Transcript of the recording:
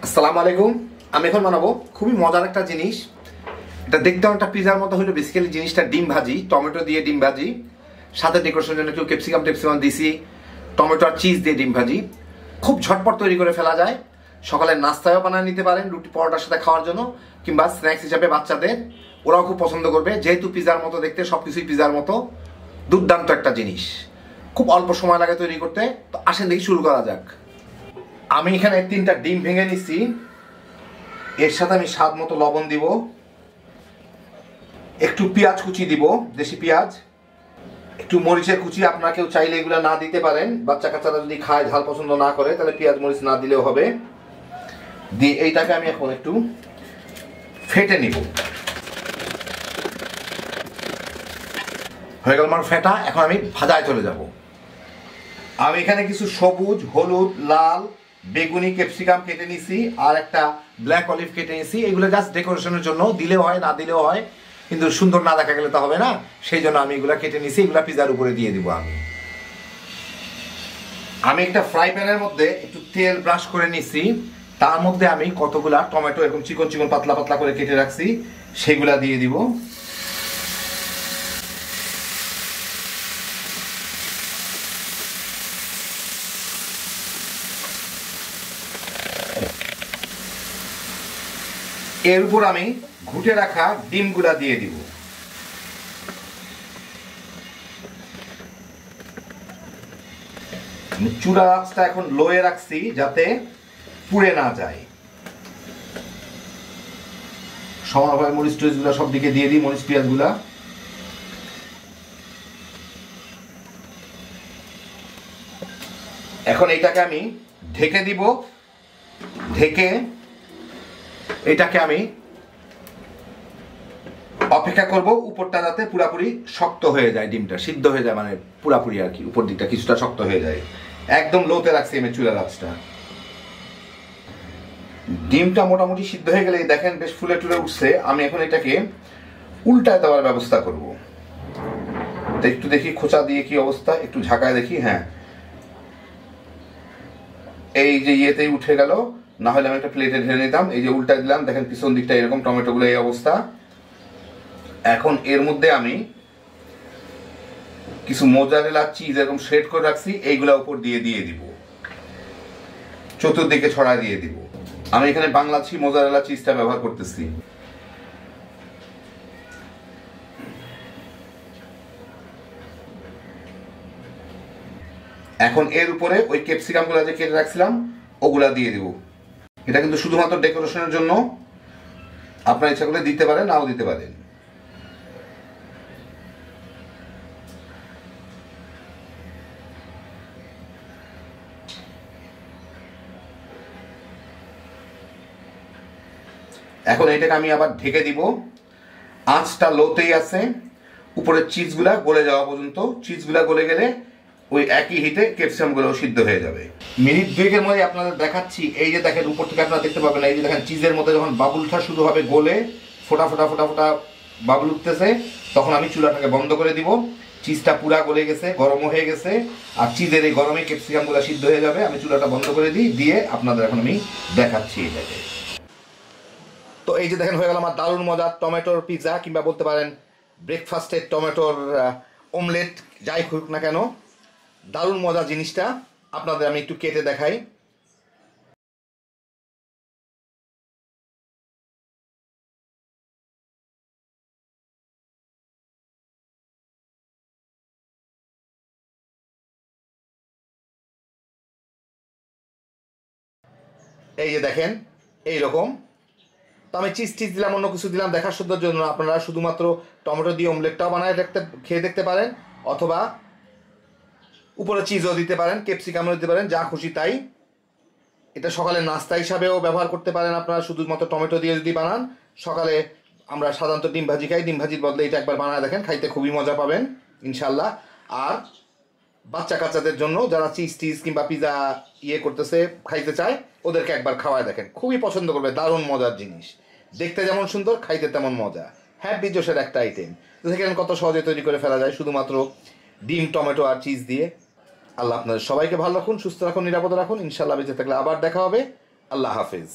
আসসালামু আলাইকুম। আমি এখন বানাবো খুবই মজার একটা জিনিস। এটা দেখতে একটা পিজার মতো হলো, বেসিক্যালি জিনিসটা ডিম ভাজি, টমেটো দিয়ে ডিম ভাজি, সাথে ডেকোরেশনের জন্য একটু ক্যাপসিকাম দিছি, টমেটো আর চিজ দিয়ে ডিম ভাজি। খুব ঝটপট তৈরি করে ফেলা যায়। সকালে নাস্তায়ও বানিয়ে নিতে পারেন রুটি পরোটার সাথে খাওয়ার জন্য, কিংবা স্ন্যাক্স হিসাবে বাচ্চাদের, ওরাও খুব পছন্দ করবে। যেহেতু পিজার মতো দেখতে, সবকিছুই পিজার মতো, দুর্দান্ত একটা জিনিস। খুব অল্প সময় লাগে তৈরি করতে। তো আসেন দেখি শুরু করা যাক। আমি এখানে 3টা ডিম ভেঙে নিচ্ছি। এর সাথে আমি স্বাদ মতো লবণ দিব, একটু পেঁয়াজ কুচি দিব, দেশি পেঁয়াজ, একটু মরিচের কুচি। আপনারা কেউ চাইলে এগুলো না দিতে পারেন, বাচ্চা কাচ্চারা যদি খায়, ঝাল পছন্দ না করে, তাহলে পেঁয়াজ মরিচ না দিলেও হবে। দিয়ে এইটাকে আমি এখন একটু ফেটে নিব। হয়ে গেল আমার ফেটা। এখন আমি ভাজায় চলে যাব। আমি এখানে কিছু সবুজ, হলুদ, লাল, বেগুনি, ক্যাপসিকাম কেটে নিছি, আর একটা ব্ল্যাক অলিভ কেটে নিছি। এগুলো জাস্ট ডেকোরেশনের জন্য, দিলেও হয় না দিলেও হয়, কিন্তু সুন্দর না দেখা গেলে তো হবে না, সেই জন্য আমি এগুলো কেটে নিছি। এগুলো পিজার উপরে দিয়ে দিব। আমি একটা ফ্রাই প্যানের মধ্যে একটু তেল ব্রাশ করে নিছি। তার মধ্যে আমি কতগুলা টমেটো এরকম চিকন চিকন পাতলা পাতলা করে কেটে রাখছি, সেগুলা দিয়ে দিব। এর উপর আমি ঘুটে রাখা ডিমগুলা দিয়ে দিব। চুলা আঁচটা এখন লোয়ে রাখছি যাতে পুড়ে না যায়। সমানভাবে মরিচ টরিচ গুলা সব দিকে দিয়ে দিই, মরিচ পেঁয়াজ গুলা। এখন এইটাকে আমি ঢেকে দিব। ঢেকে এটাকে আমি অপেক্ষা করব উপরটা যাতে পুরাপুরি শক্ত হয়ে যায়, ডিমটা সিদ্ধ হয়ে যায়, মানে পুরাপুরি আর কি, উপর দিকটা কিছুটা শক্ত হয়ে যায়। একদম লোতে রাখছি আমি চুলার আঁচটা। ডিমটা মোটামুটি সিদ্ধ হয়ে গেলে দেখেন বেশ ফুলে টুলে উঠছে। আমি এখন এটাকে উল্টায় দেওয়ার ব্যবস্থা করব। একটু দেখি খোঁচা দিয়ে কি অবস্থা, একটু ঝাঁকায় দেখি। হ্যাঁ, এই যে ইয়েতেই উঠে গেল, না হলে আমি একটা প্লেটে ঢেলে নিতাম। এই যে উল্টায় দিলাম, দেখেন পিছন দিকটা এরকম, টমেটো গুলো এই অবস্থা। এখন এর মধ্যে আমি কিছু মোজারেলা চিজ এরকম শ্রেড করে রাখছি, এইগুলা উপর দিয়ে দিয়ে দিব, চতুর্দিকে ছড়ায় দিয়ে দিব। আমি এখানে বাংলাদেশি মোজারেলা চিজটা ব্যবহার করতেছি। এখন এর উপরে ওই ক্যাপসিকাম গুলা যে কেটে রাখছিলাম ওগুলা দিয়ে দিব। এটা কিন্তু শুধুমাত্র ডেকোরেশনের জন্য, আপনার ইচ্ছা করলে দিতে পারেন, নাও দিতে পারেন। এখন এটাকে আমি আবার ঢেকে দিব। আঁচটা লোতেই আছে, উপরের চিজগুলা গলে যাওয়া পর্যন্ত। চিজগুলা গলে গেলে ওই একই হিটে ক্যাপসিকাম গুলো সিদ্ধ হয়ে যাবে। মিনিট 2 মধ্যে আপনাদের দেখাচ্ছি। এই যে দেখেন উপর থেকে আপনারা দেখতে পাবেন, এই যে দেখেন চিজের মধ্যে যখন বাবুলটা শুরু হবে গলে, ফোটা ফোটা ফোটা ফোটা বাবুল উঠতেছে, তখন আমি চুলাটাকে বন্ধ করে দিব। চিজটা পুরা গলে গেছে, গরমও হয়ে গেছে, আর চিজের এই গরমে ক্যাপসিকাম গুলা সিদ্ধ হয়ে যাবে। আমি চুলাটা বন্ধ করে দিই, দিয়ে আপনাদের এখন আমি দেখাচ্ছি এটাকে। তো এই যে দেখেন হয়ে গেল আমার দারুণ মজার টমেটোর পিৎজা, কিংবা বলতে পারেন ব্রেকফাস্টের টমেটোর অমলেট, যাই হোক না কেন, দারুণ মজা জিনিসটা। আপনাদের আমি একটু কেটে দেখাই। এই যে দেখেন এইরকম। তো আমি চিজ টিজ দিলাম, অন্য কিছু দিলাম দেখার সুন্দর জন্য। আপনারা শুধুমাত্র টমেটো দিয়ে অমলেটটাও বানায় খেয়ে দেখতে পারেন, অথবা উপরে চিজও দিতে পারেন, ক্যাপসিকামও দিতে পারেন, যা খুশি তাই। এটা সকালে নাস্তা হিসাবেও ব্যবহার করতে পারেন আপনারা, শুধুমাত্র টমেটো দিয়ে যদি বানান। সকালে আমরা সাধারণত ডিম ভাজি খাই, ডিম ভাজির বদলে এটা একবার বানায় দেখেন, খাইতে খুবই মজা পাবেন ইনশাল্লাহ। আর বাচ্চা কাচ্চাদের জন্য যারা চিজ টিজ কিংবা পিজা করতেছে, খাইতে চায়, ওদেরকে একবার খাওয়ায় দেখেন, খুবই পছন্দ করবে। দারুণ মজার জিনিস, দেখতে যেমন সুন্দর, খাইতে তেমন মজা। হ্যাপি জোশের একটা আইটেম। দেখেন কত সহজে তৈরি করে ফেলা যায় শুধুমাত্র ডিম, টমেটো আর চিজ দিয়ে। আল্লাহ আপনাদের সবাইকে ভালো রাখুন, সুস্থ রাখুন, নিরাপদ রাখুন। ইনশাল্লাহ বেঁচে থাকলে আবার দেখা হবে। আল্লাহ হাফেজ।